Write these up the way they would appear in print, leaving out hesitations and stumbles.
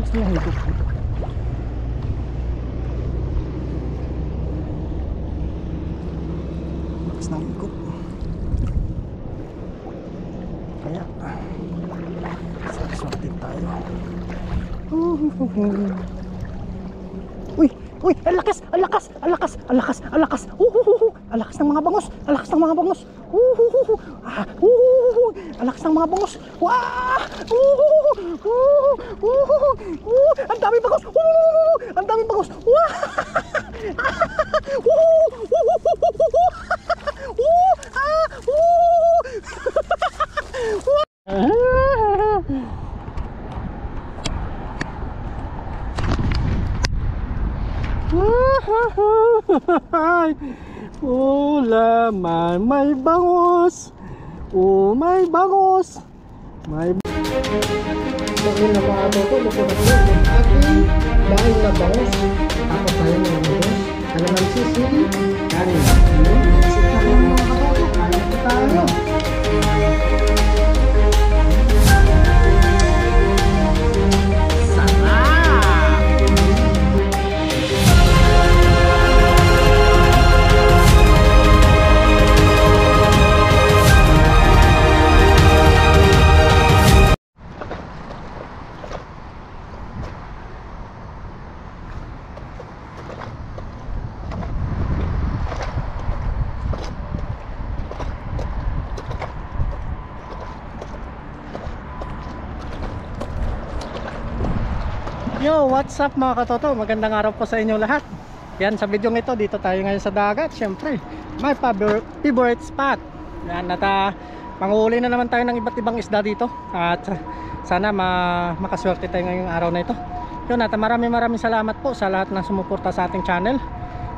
Lakas na higop. Lakas ng higop. Kaya swerte tayo. Uy! Uy! Ang lakas! Ang lakas! Ang lakas! Ang lakas! Ang lakas! Ang lakas ng mga bangos! Ang lakas ng mga bangos! Ang lakas ng mga bangos! Wah! Ang dami bangos! Ang dami bangos! Wah! Oh, laman, may bangos. Oh, may bangos. May bangos na mga ito. Luto na ito. Aking dahil na bangos. Tapos tayo ng bangos. Kalamansi, sili, kanin. Isip na lang mga kapatid. Alam ko tayo. Yo, what's up mga katoto? Magandang araw po sa inyo lahat. Yan, sa video ito, dito tayo ngayon sa dagat. Siyempre, my favorite spot. Yan, at manguhuli na naman tayo ng iba't ibang isda dito. At sana makaswerte tayo ngayong araw na ito. Yun, at maraming salamat po sa lahat ng sumuporta sa ating channel.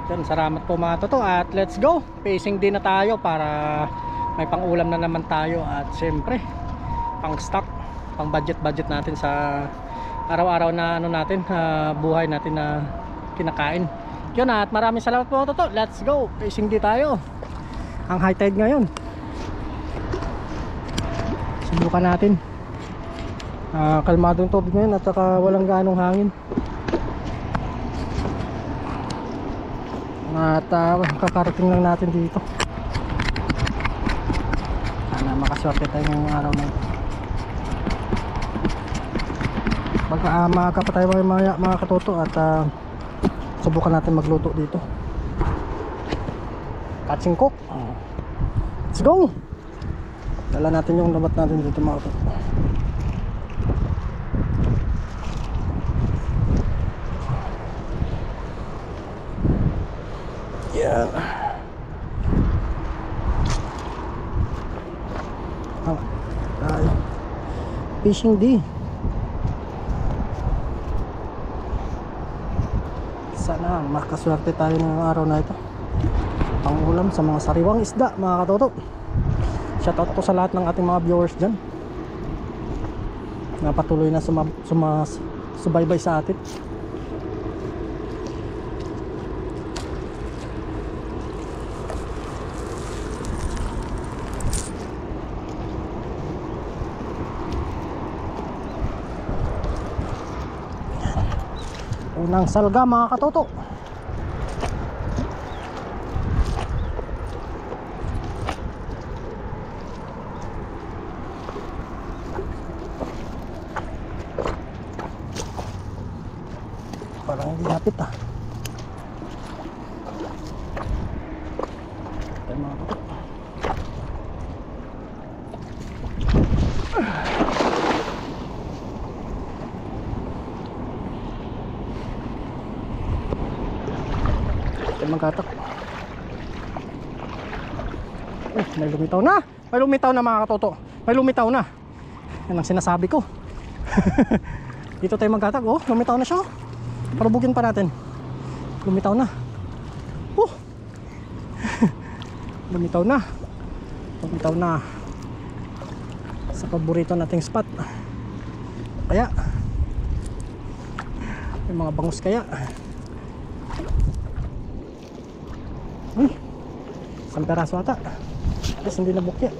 Yun, salamat po mga katoto. At let's go, pacing din na tayo para may pang-ulam na naman tayo. At siyempre, pang stock, pang budget natin sa araw-araw na natin, buhay natin na kinakain. Yun, at maraming salamat po toto. Let's go, fishing di tayo. Ang high tide ngayon. Subukan natin. Kalmadong tubig ngayon at saka walang ganong hangin. At kakarating lang natin dito. Sana makaswerte tayo ngayong araw na ito. Maaga pa tayo mga katoto at subukan natin magluto dito. Catching cook. Let's go. Dala natin yung labat natin dito mga katoto. Yan. Fishing D. Sana makaswerte tayo ng araw na ito. Pangulam sa mga sariwang isda mga katoto. Shoutout po sa lahat ng ating mga viewers dyan na patuloy na subaybay sa atin. Unang salga mga katoto. Parang hindi hapit Ito mga katoto. Magkatak. May lumitaw na. May lumitaw na mga katoto. May lumitaw na. Yan ang sinasabi ko. Dito tayo magkatak. Oh, lumitaw na siya. Parubugin pa natin. Lumitaw na. Lumitaw na. Lumitaw na. Sa paborito nating spot. Kaya may mga bangus kaya. Isang peraso ata. Tapos hindi na bukya.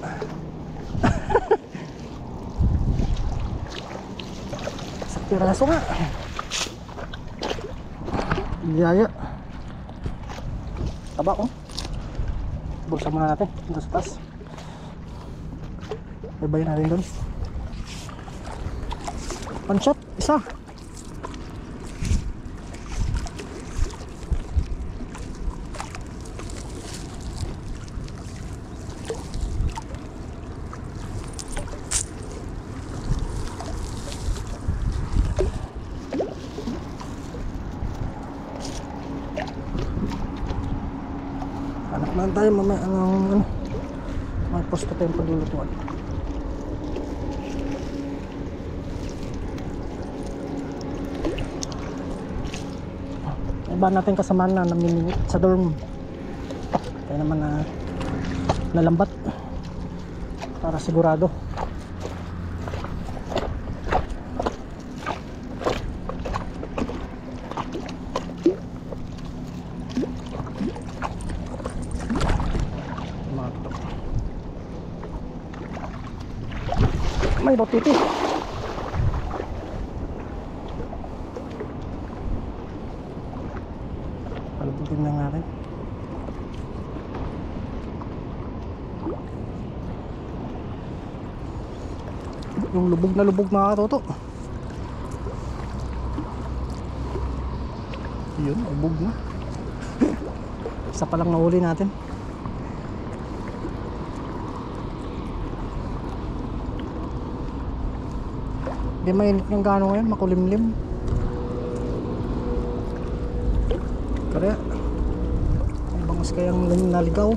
Isang peraso nga. biyaya. Taba ko. Bulsa muna natin dito sa taas. Ibayin natin doon. Panshot, isa. Anak na tayo mamaya ano, may posto tayong paglulutuan. Iba natin kasamaan na namin sa dorm. Kaya naman na nalambat para sigurado. May botiti. Palubutin lang natin. Yung lubog na mga katoto. Yun, lubog na. Isa pa lang nahuli natin. Hindi mainit ng gano'n ngayon, makulimlim. Kaya may bangus kayang naligaw.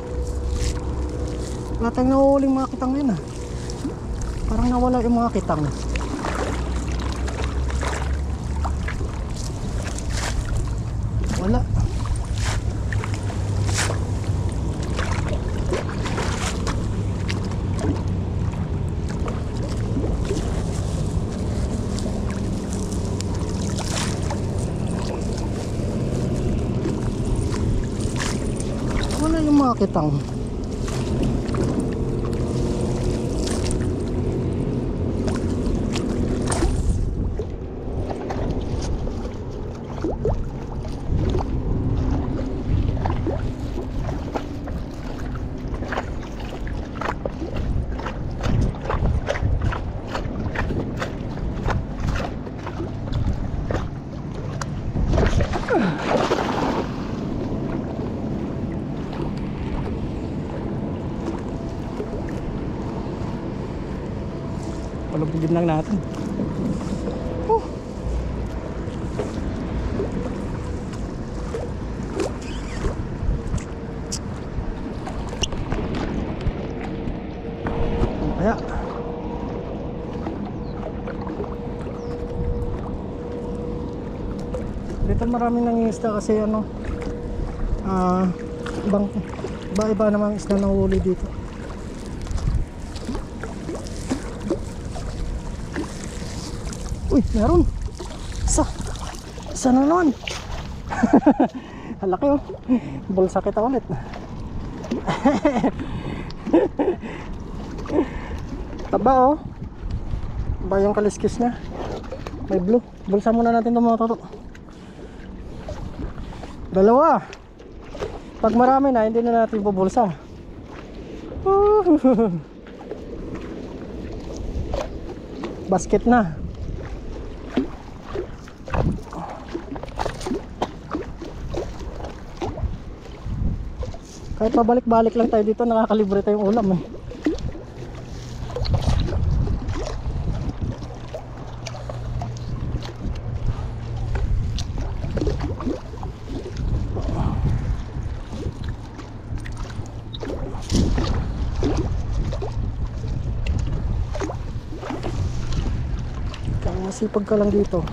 Wala tayong nahuhuling mga kitang ngayon Parang nawala yung mga kitang. Wala. Wala yung mga kitang. Palubugin lang natin. Kaya dito maraming nangingisda kasi ano iba namang isda na huli dito. Uy, meron. Isa na naman. Halaki bulsa kita ulit. Taba ba yung kaliskis niya. May blue. Bulsa muna natin itong mga toto. Dalawa. Pag marami na, hindi na natin bubulsa. Basket na. Kahit pabalik-balik lang tayo dito, nakakalibre tayong ulam Kaya masipag ka lang dito.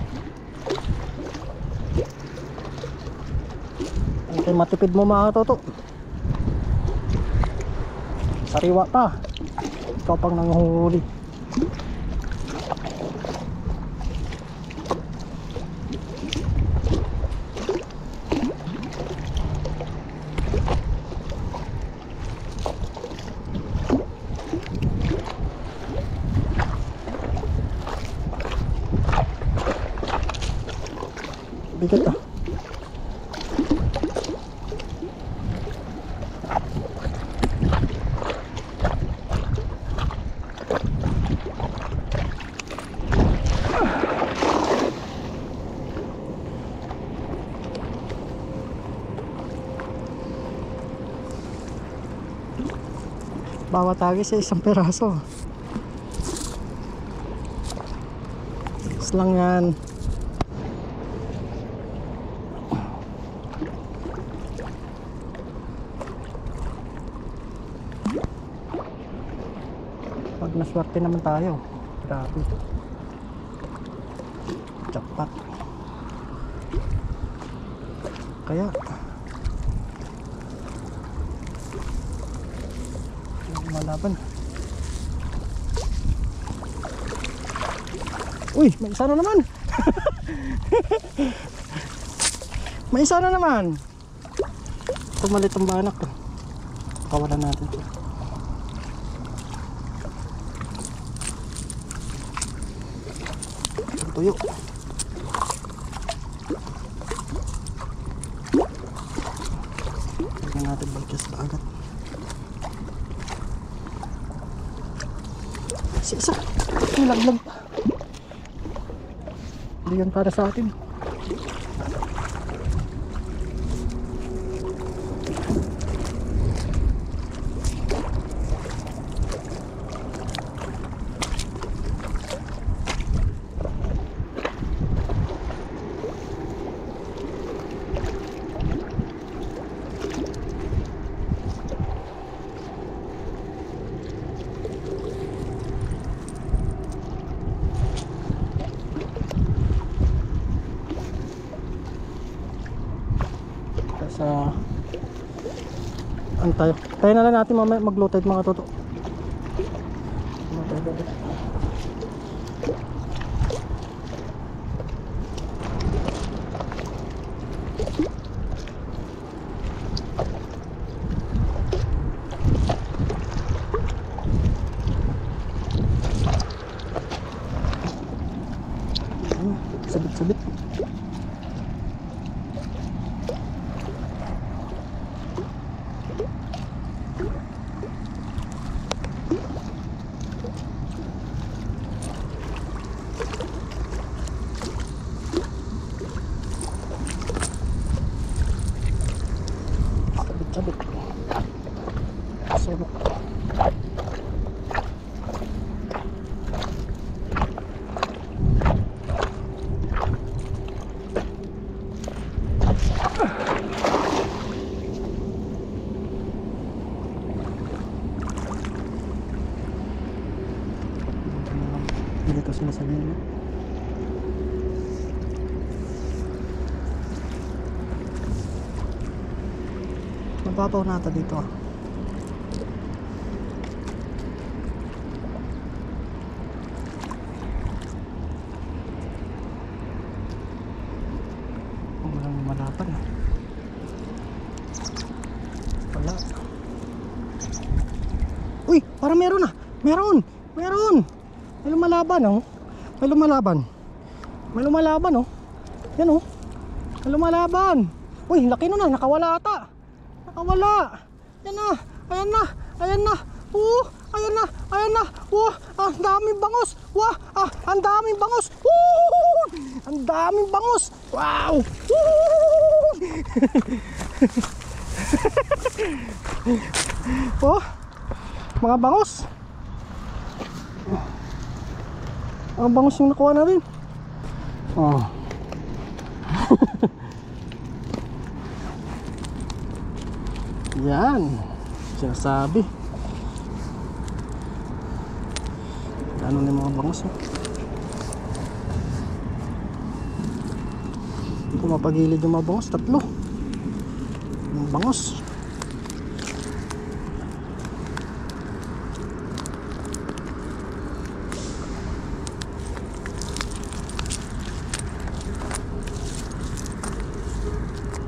Antay matipid mo mga toto. Sariwa pa. Ikaw pang nanguhuli. Bigat Bawat tagis ay isang peraso. Is lang yan. Pag naswerte naman tayo, grabe, jackpot. Kaya malaban. Uy, may isa na naman. May isa na naman. Pumalit ang banak ko. Kawalan natin ito. Tuyo. Tignan natin balkis ba agad. Isa. Nilaglag pa. Hindi yan para sa atin. Sa antay. Tayo na lang natin mamaya mag-low tide mga toto. Sabit-sabit. Sabit. Sulok. Dito sila sa gilid. Mababaw na ata dito. Walang lumalapan. Wala. Uy, parang meron na. Meron. May lumalaban, oh. May lumalaban, oh. Yan, oh. May lumalaban. Uy, laki nun, ah. Nakawala ata. Yan na. Ayan na. Ayan na. Ang daming bangos. Ang daming bangos. Ang daming bangos. Wow. Oh, mga bangos. Ang bangos yung nakuha na rin. Oh. Yan, sinasabi. Ano na yung mga bangos, oh. Pumapagilid yung mga bangos, 3 yung bangos.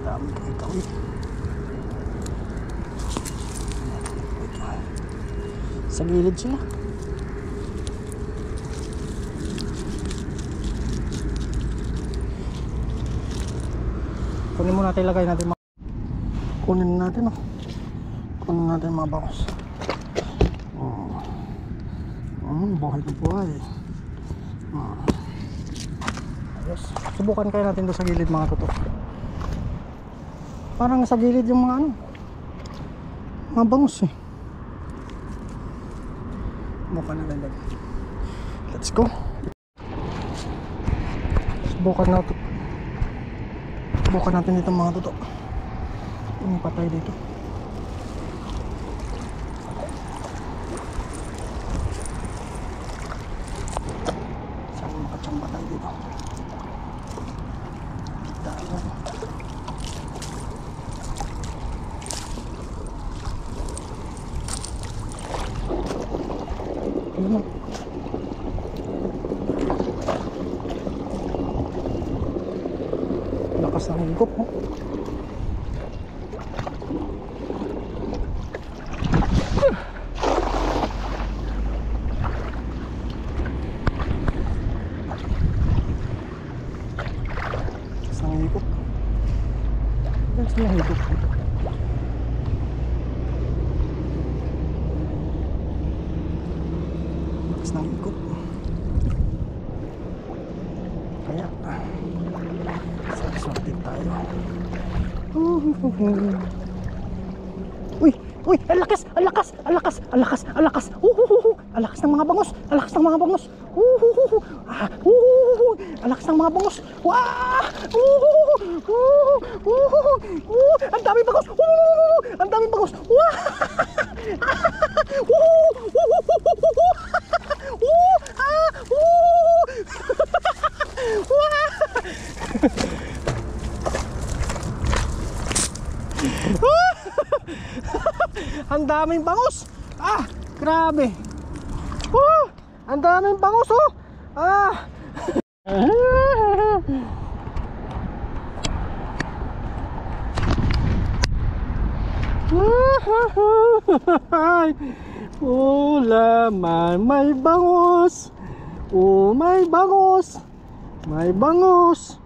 Dami kita, uy. Sa gilid sila. Kunin muna natin, ilagay natin. Kunin natin, oh. Kunin natin mga bangos. Buhay na buhay. Ayos. Subukan kaya natin doon sa gilid mga toto. Parang sa gilid yung mga mga bangos, eh. Subukan natin lang. Let's go. Subukan natin. Subukan natin dito mga toto. Yung patay dito. Saan yung patsang patay dito? Dahil na. Ayun na. Lakas ng higop mo. Lakas ng higop. Lakas ng higop. Lakas ng higop. Kaya sorted tayo. Uy, uy, ang lakas, ang lakas, ang lakas, ang lakas, ang lakas. Ang lakas ng mga bangos, ang lakas ng mga bangos. Ang lakas ng mga bangos. Wah! Ang dami bangos. Ang dami bangos. Wah! Ang daming bangus. Grabe. Ang daming bangus oh. Laman, may bangus. May bangus. May bangus.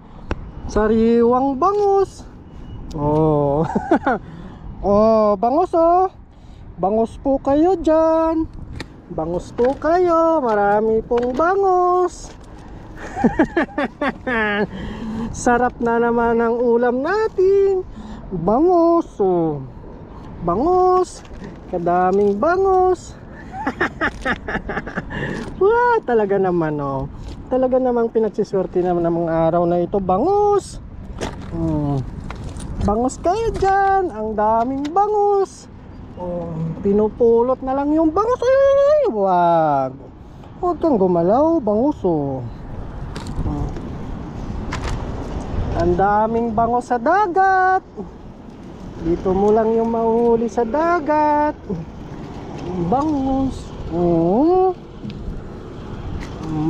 Sariwang bangus. Bangus oh. Bangus po kayo dyan. Bangus po kayo. Marami pong bangus. Sarap na naman ang ulam natin. Bangus oh. Bangus. Kadaming bangus. Wah, talaga naman oh. Talaga namang pinagsiswerte naman ng mga araw na ito. Bangus. Bangus kayo dyan. Ang daming bangus. Pinupulot na lang yung bangus. Ay, wag. Huwag kang gumalaw. Bangus oh. Ang daming bangus sa dagat. Dito mo lang yung mahuhuli sa dagat. Bangus.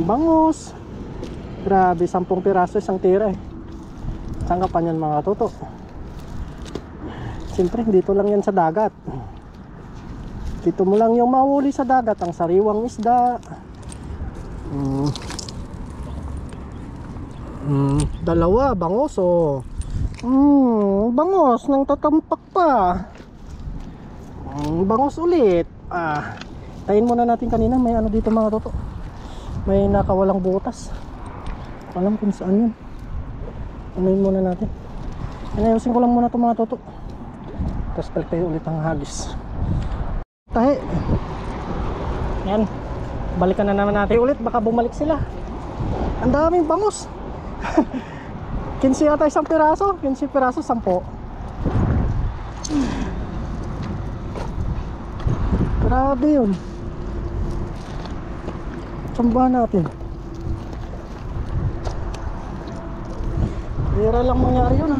Bangus. Grabe, 10 piraso isang tira eh. Saan ka pa yan mga toto? Siyempre dito lang yan sa dagat. Dito mo lang yung mahuli sa dagat. Ang sariwang isda. Dalawa bangus oh. Bangus nang tatampak pa. Bangus ulit. Tayin muna natin kanina. May ano dito mga toto. May nakawalang butas. Alam kung saan yun. Anuin muna natin. Inayusin ko lang muna itong mga toto. Tapos balik tayo ulit ang hagis. Tahi. Yan. Balikan na naman natin ulit. Baka bumalik sila. Ang daming bangus. 15 yata isang piraso. 15 piraso, 10. Grabe yun. Sambahan natin. Bira lang mangyari yun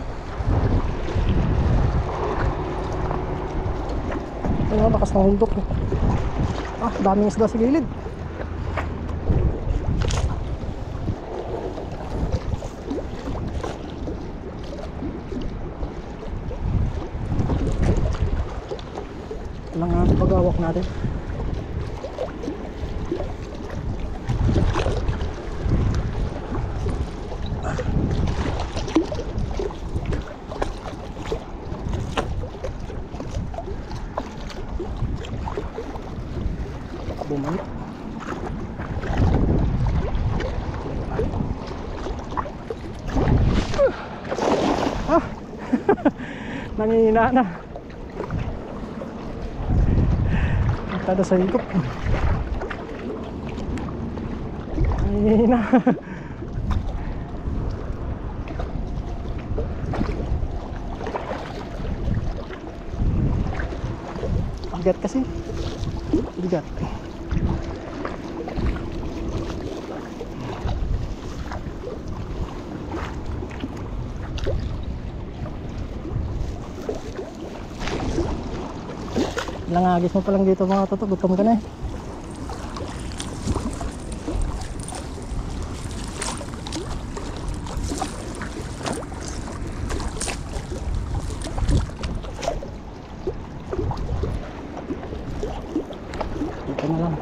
Ayun, lakas ng hundok eh. Daming isda sa gilid. Kailangan pag-awak natin. Bumalik. Nangihina na. Tada sa higop. Mahina. Bigat kasi. Bigat. Langagis mo pa lang dito mga toto, gutom ka na eh. Dito na lang.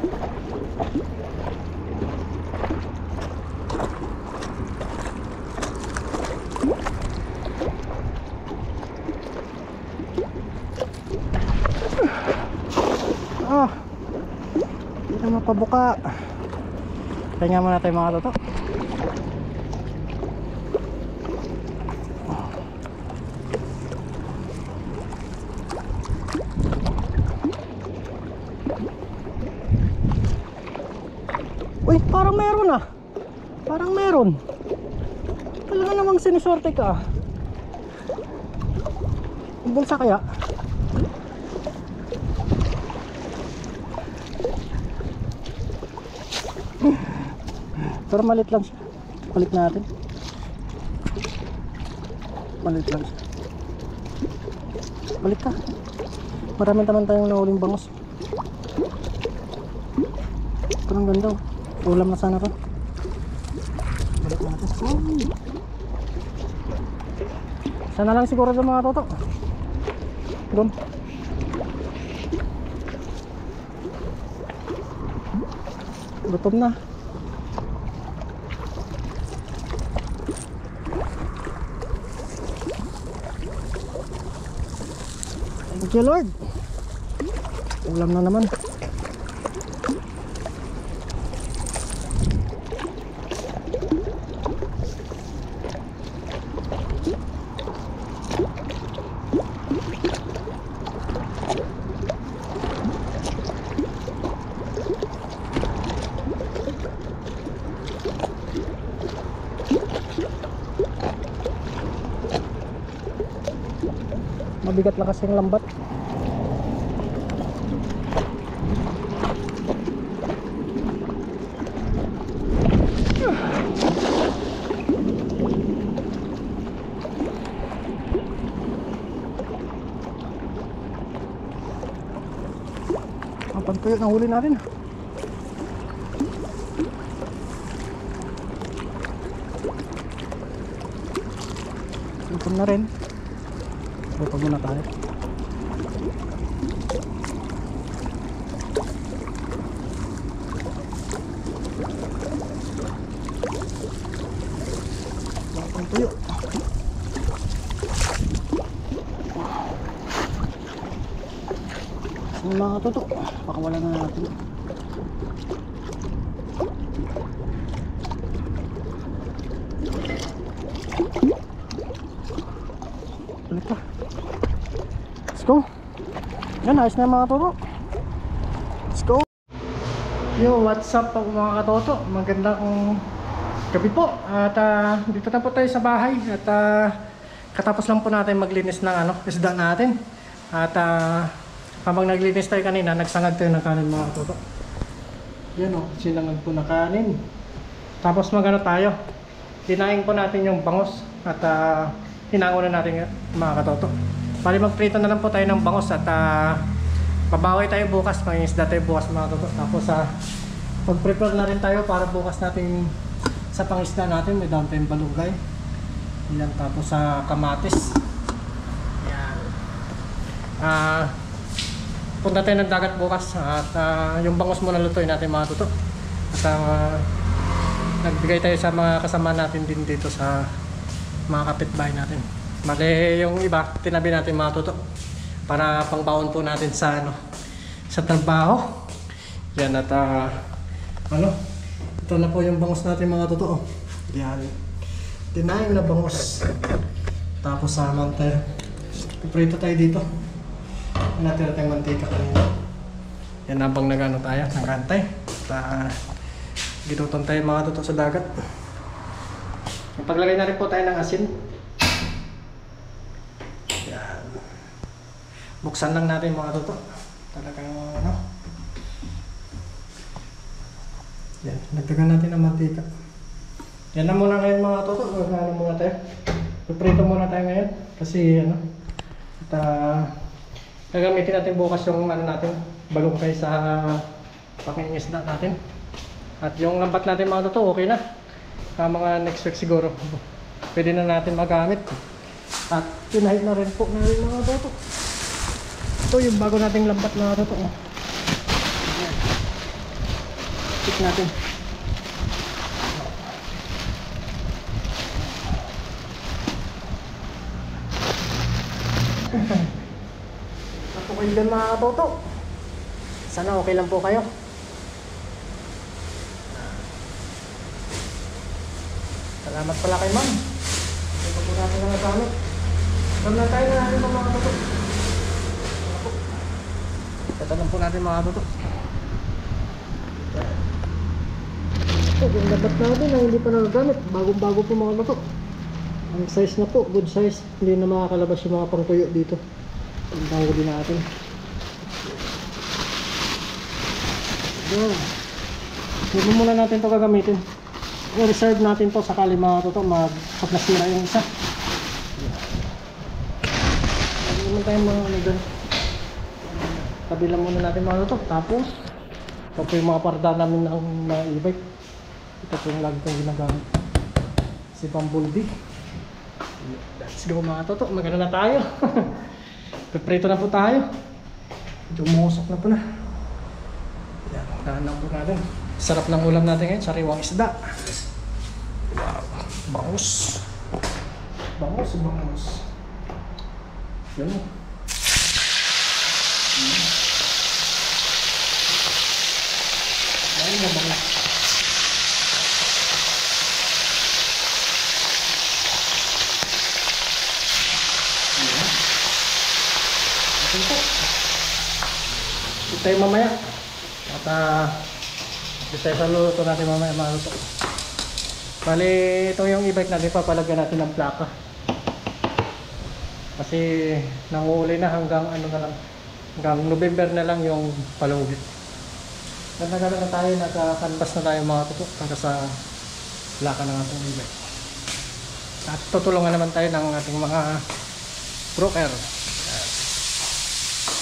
Hindi na mapabuka. Pahinga muna tayo mga toto. Uy, parang meron ah. Parang meron. Talaga namang sinusorte ka. Bulsa kaya? Pero malit lang siya. Balik natin. Malit lang siya. Balik ka. Marami naman tayong nahuling bangos. Parang ganda oh. Ulam na sana to. Balik natin. Sana lang siguro sa mga toto. Doon. Gutom na. Thank you Lord. Ulam na naman. Mabigat lang kasi yung lambat. Ang pantuyot na huli natin. Ito na rin. Ito muna tayo. Ang tuyo. Ang mga toto, pakawalan na natin. Balik pa. Let's go. Yan, ayos na yung mga toto. Let's go. Yo, what's up po mga katoto. Magandang gabi po. At dito na po tayo sa bahay. At katapos lang po natin maglinis ng isda natin. At habang naglinis tayo kanina, nagsangag tayo ng kanin mga katoto. Yan o, sinangag po na kanin. Tapos magano tayo. Dinaing po natin yung bangos. At hinango na natin mga katoto. Bali magprito na lang po tayo ng bangos at babawi tayo bukas, mangingisda tayo bukas mga katoto. Tapos mag-prepare na rin tayo para bukas natin sa pangisda natin. May dami tayong balugay. Yan, tapos kamatis. Yan. Punta tayo ng dagat bukas at yung bangos muna lutuin natin mga katoto. At nagbigay tayo sa mga kasama natin din dito sa mga kapitbahay natin. Mali yung iba, tinabi natin mga toto para pangbaon po natin sa sa trabaho. Yan at ito na po yung bangos natin mga toto. Yan. Tinayin na bangos. Tapos mantika. Piprito tayo dito. Natira tayong mantika kanina. Yan habang nagano tayo, nagantay. Ginuton tayo mga toto sa dagat. Paglagay na rin po tayo ng asin. Yan. Buksan lang natin mga toto. Talagang ano. Yan. Nagtagan natin ng mantika. Yan na muna ngayon mga toto. Ano muna tayo. Piprito muna tayo ngayon. Kasi ano. Gagamitin natin bukas yung ano natin. Balungkay sa pakingisda natin. At yung lambat natin mga toto okay na. Mga next week siguro. Pwede na natin magamit. At pinahid na rin po natin mga toto. Ito yung bago nating lambat mga toto. Check natin. Ako kayo dyan mga toto. Sana okay lang po kayo. Salamat pala kay ma'am. Ito po natin na nagamit. Ito na tayo na natin mga toto. Tatanong po natin mga toto. Ito yung dapat natin na hindi pa nagagamit. Bagong bago po mga toto. Ang size na po, good size. Hindi na makakalabas yung mga pangtuyo dito. Ang bago din natin. Yan. Hindi muna natin ito gagamitin. I-reserve natin to sakali mga toto pag nasira yung isa. Hindi naman tayo mga ano dyan. Tabi lang muna natin mga toto. Tapos ito po yung mga parda namin ng e-bike. Ito po yung lagi kong ginagamit. Si Bumblebee. Let's go mga toto. Magano na tayo. Piprito na po tayo. Medyo umusok na po na. Yan, dahan po natin. Sarap ng ulam natin ngayon, sariwang isda. Wow, bangus. Bangus, bangus. Yan o. Yan na bangus. Yan. Ito po. Ito tayo mamaya. At ito tayo sa luto natin mamaya maluto. Bali, ito yung e-bike natin, papalagyan natin ng plaka. Kasi nanguuli na hanggang ano na lang, hanggang November na lang yung palugit. Nagagalan na tayo, nagka-canvas na tayo mga tutok hanggang sa plaka ng ating e-bike. At tutulungan naman tayo ng ating mga broker.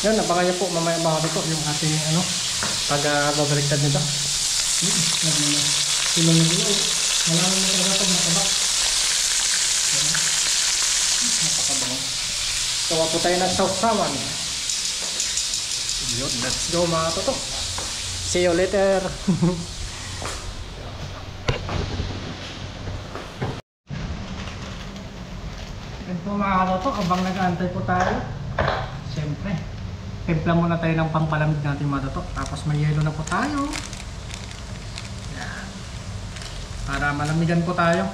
Yan, abangan nyo po mamaya mga tutok yung ating ano, pag-babaliktad nito. Silong na dito. Malaman mo talaga ito, nakabak. Napakabango. Tawa po tayo ng sausawan. Yun, let's go mga toto. See you later. Yan po mga toto, abang nag-aantay po tayo. Siyempre, timpla muna tayo ng pangpalamig natin mga toto. Tapos may yelo na po tayo. Para malamigan po tayo.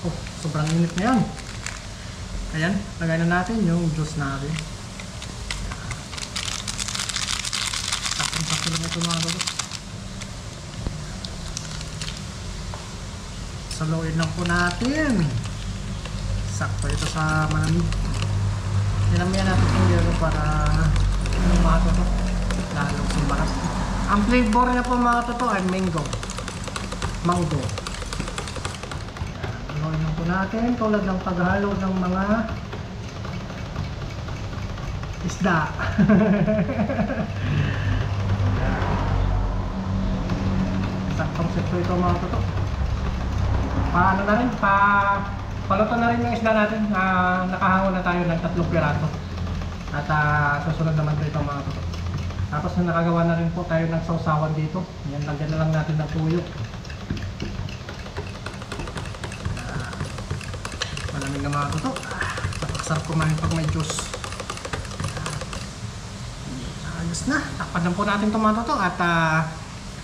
Oh, sobrang init na yan. Ayan, lagay na natin yung juice natin. Sakto lang ito mga toto. Saluin lang po natin. Sakto ito sa malamig. Nilamihan natin yung yelo para yung mga toto lalong sumbarap. Ang flavor niya po mga toto ay mango. Mango. Haluin lang po natin tulad ng paghalo ng mga isda. Saktong sito ito mga toto. Paano na rin, paluto na rin yung isda natin. Nakahango na tayo ng 3 piraso. At susunod naman ito mga toto. Tapos nakagawa na rin po tayo ng sausawan dito. Yan, lagyan na lang natin ng tuyo. Malamig na mga toto. Sarap kumain pag may juice. Ayos na. Takpan lang po natin ito mga toto. At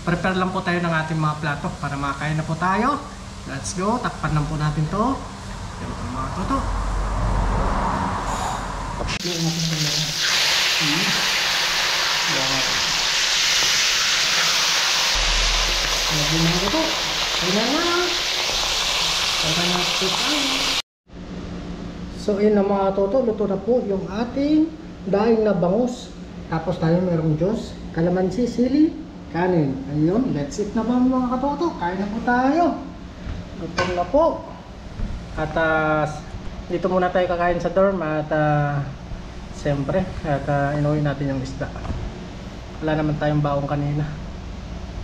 prepare lang po tayo ng ating mga plato para makakain na po tayo. Let's go. Takpan lang po natin ito. Yan po mga toto. Yan natin ito lang. Lagyan toto. Ayan na. Ayan na po tayo. So yun na mga toto, luto na po yung ating daing na bangus. Tapos tayo merong Diyos, kalamansi, sili, kanin. Ayun, let's eat na ba mga katoto? Kain na po tayo. Gutom na po. At dito muna tayo kakain sa dorm at siyempre inuwi natin yung isda. Wala naman tayong baong kanina.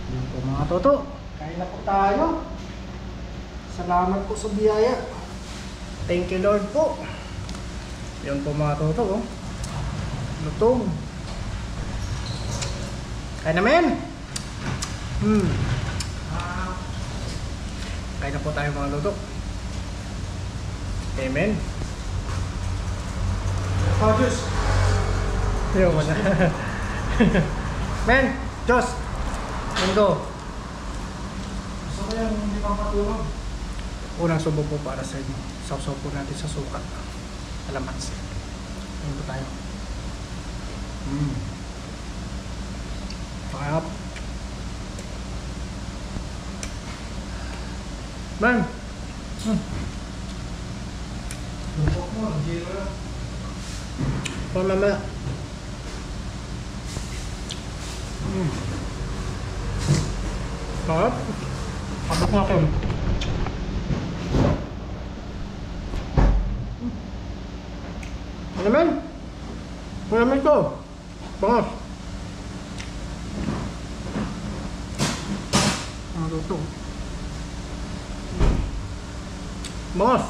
Ayun po mga katoto, kain na po tayo. Salamat po sa biyaya. Thank you Lord po. Ayun po mga katoto, lutong. Kain namin. Kain na po tayo mga luto. Amen. Oh, Diyos. Ayaw mo na. Men, Diyos. Mundo. Gusto ko yung hindi pang patulog. Unang subo po para sa inyo. Sausaw po natin sa suka. Alamats. Ayun po tayo. Pakayap. Man. Lupok mo, zero lang. Mamaya. Pakayap. Kabak nga ko. Ano man? Ano naman ito? Bangos. Ang luto. Bangos.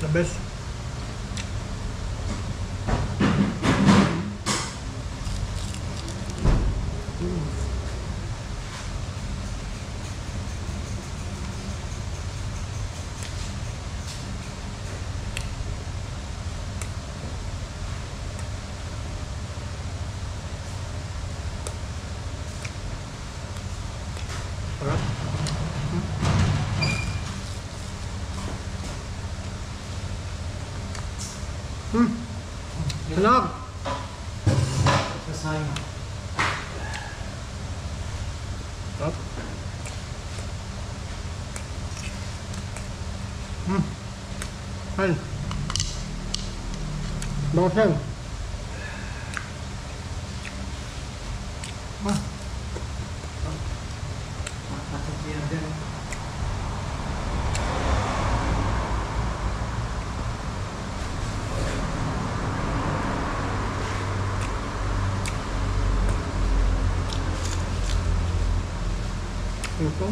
The best. Sarap. Sarap. Sasayang. Sarap. Ayun. Bangos yan. Ito.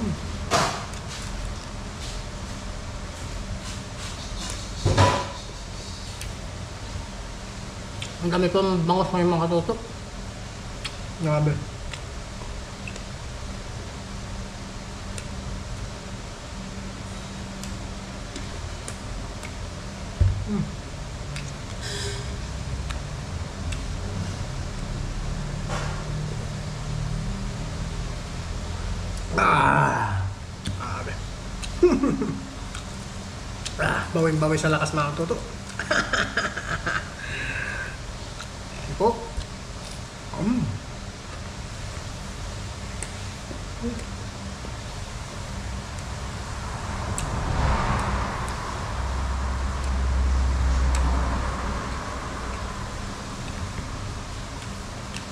Ang dami ko bangos ng mga katutok. Grabe. Bawing-bawi sa lakas mga katutok. Ito.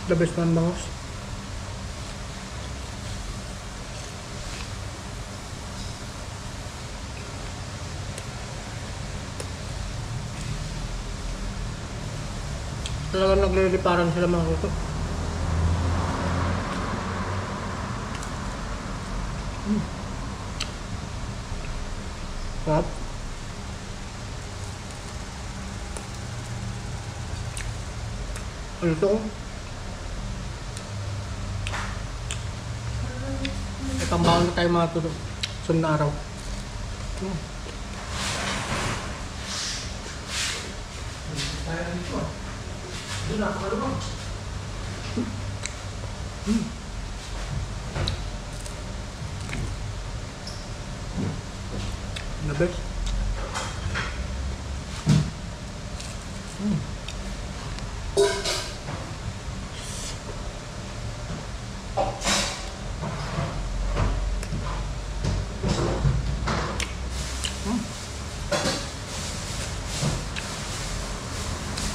The best man bangos. Talagang nagliliparan sila mga kuto. Sarap. Ano ito? Itambahan na tayo mga kuto. Sunod na araw. Tayo dito. Doon ako kalubang. best.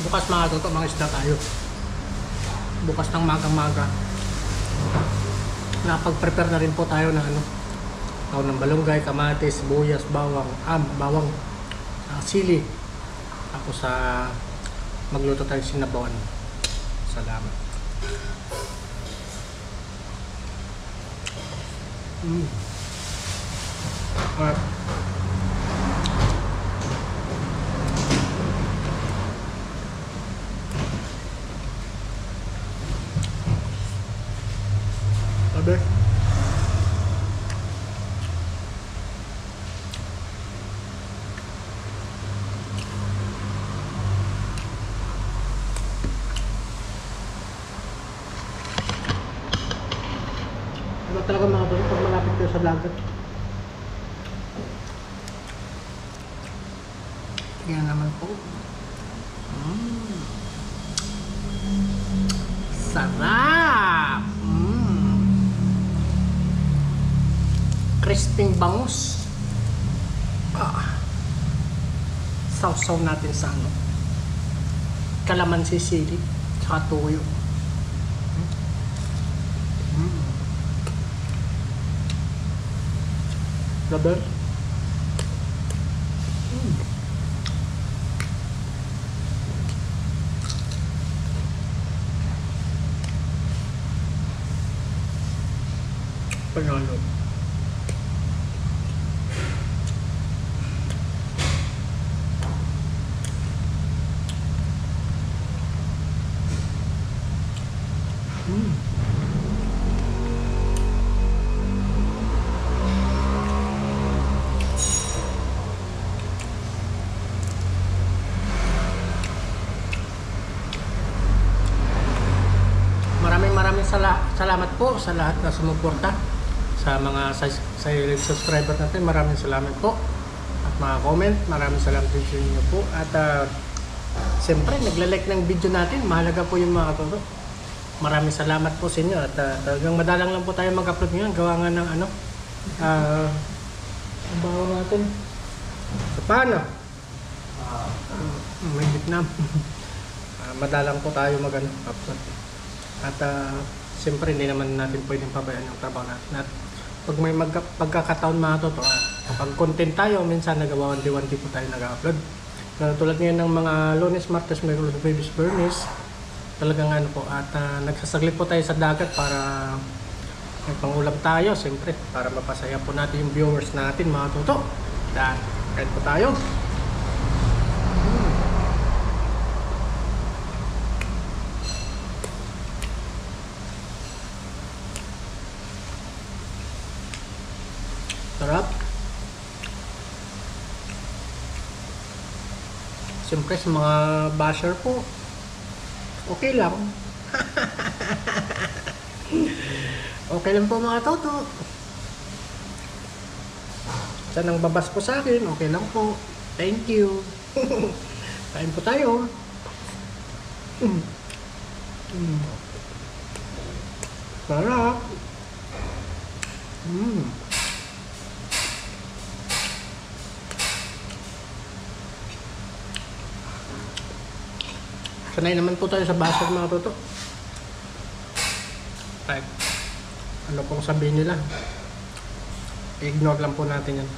Bukas mga toto, mga isda tayo. Bukas ng magang-maga. Napag-prepare na rin po tayo ng ng balunggay, kamatis, sibuyas, bawang, sili. Tapos magluto tayo sinabawan. Salamat. Alright. Sabi. Ano talaga mga bro, pag malapit kayo sa dagat. Yan naman po. Sarap! Crisping bangus. Sausaw natin sa kalamansi sili tsaka tuyo. Rubber. Panalo. Maraming salamat po sa lahat na sumuporta sa mga silent subscriber natin. Maraming salamat po at mga comment, maraming salamat din sa inyo po at siyempre nagla-like ng video natin, mahalaga po yung mga katoto. Maraming salamat po sa inyo at talagang madalang lang po tayo mag-upload ngayon, gawa nga ng ang bawa natin sa paano may Vietnam. Madalang po tayo mag-upload at siyempre hindi naman natin pwedeng pabayaan yung trabaho natin at pag may pagkakataon mga toto, kapag content tayo, minsan nagawa-wandi-wandi po tayo nag-upload. Tulad ngayon ng mga Lunes, Martes, Miyerkules, Jueves, Viernes, talagang po at nagsasaglit po tayo sa dagat para may pangulam tayo, siyempre para mapasaya po natin yung viewers natin mga toto. Dahil kahit po tayo. Sarap. Siyempre sa mga basher po, okay lang. Okay lang po mga toto. Saan ang babas po sa akin, okay lang po. Thank you. Kain po tayo. Sarap. Sanay naman po tayo sa basher mga toto. Right. Ano pong sabihin nila, i-ignore lang po natin yan.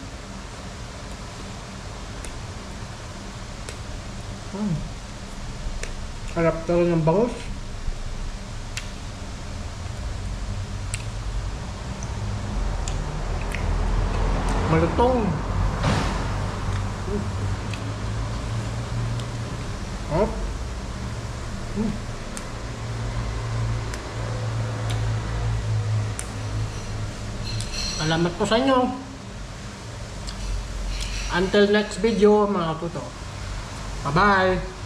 Harap talaga ng bangus. Malutong. Salamat po sa inyo. Until next video mga toto. Bye bye.